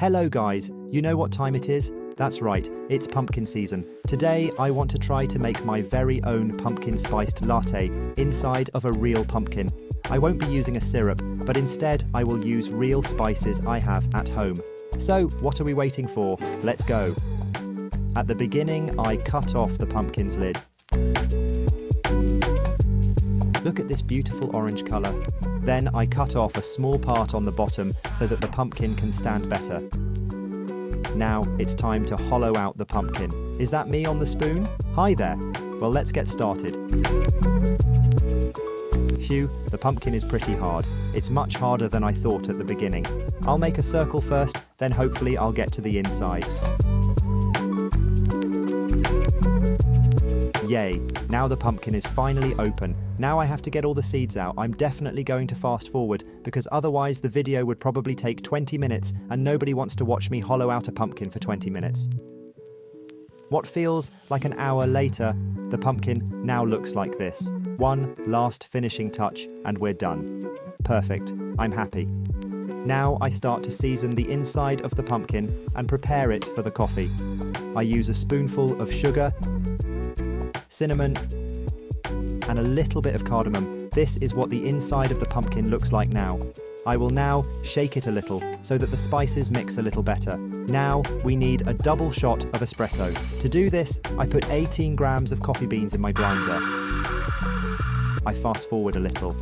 Hello guys, you know what time it is? That's right, it's pumpkin season. Today I want to try to make my very own pumpkin spiced latte inside of a real pumpkin. I won't be using a syrup, but instead I will use real spices I have at home. So what are we waiting for? Let's go. At the beginning, I cut off the pumpkin's lid. Look at this beautiful orange colour. Then I cut off a small part on the bottom so that the pumpkin can stand better. Now it's time to hollow out the pumpkin. Is that me on the spoon? Hi there. Well, let's get started. Phew, the pumpkin is pretty hard. It's much harder than I thought at the beginning. I'll make a circle first, then hopefully I'll get to the inside. Yay, now the pumpkin is finally open. Now I have to get all the seeds out. I'm definitely going to fast forward because otherwise the video would probably take 20 minutes and nobody wants to watch me hollow out a pumpkin for 20 minutes. What feels like an hour later, the pumpkin now looks like this. One last finishing touch and we're done. Perfect, I'm happy. Now I start to season the inside of the pumpkin and prepare it for the coffee. I use a spoonful of sugar, cinnamon, and a little bit of cardamom. This is what the inside of the pumpkin looks like now. I will now shake it a little so that the spices mix a little better. Now we need a double shot of espresso. To do this, I put 18 grams of coffee beans in my grinder. I fast forward a little.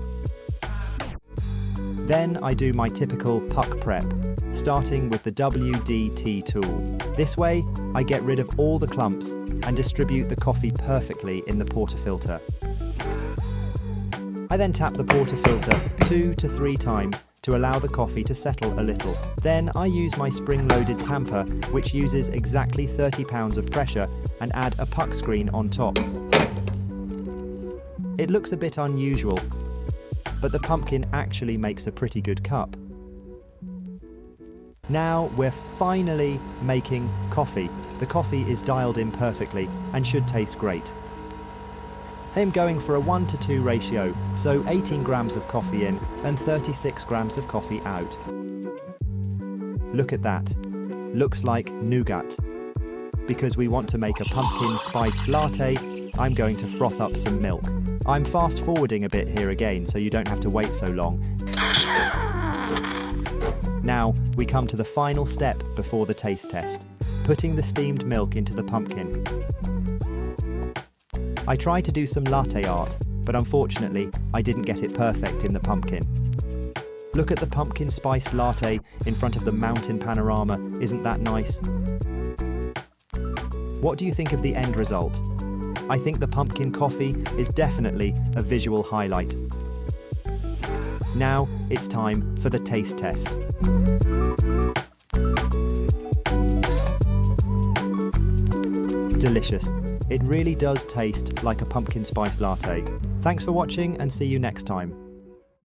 Then I do my typical puck prep, starting with the WDT tool. This way, I get rid of all the clumps and distribute the coffee perfectly in the portafilter. I then tap the portafilter 2 to 3 times to allow the coffee to settle a little. Then I use my spring-loaded tamper, which uses exactly 30 pounds of pressure, and add a puck screen on top. It looks a bit unusual, but the pumpkin actually makes a pretty good cup. Now we're finally making coffee. The coffee is dialed in perfectly and should taste great. I am going for a 1-to-2 ratio, so 18 grams of coffee in and 36 grams of coffee out. Look at that. Looks like nougat. Because we want to make a pumpkin spiced latte, I'm going to froth up some milk. I'm fast forwarding a bit here again so you don't have to wait so long. Now we come to the final step before the taste test, putting the steamed milk into the pumpkin. I tried to do some latte art, but unfortunately I didn't get it perfect in the pumpkin. Look at the pumpkin spiced latte in front of the mountain panorama, isn't that nice? What do you think of the end result? I think the pumpkin coffee is definitely a visual highlight. Now it's time for the taste test. Delicious. It really does taste like a pumpkin spice latte. Thanks for watching and see you next time.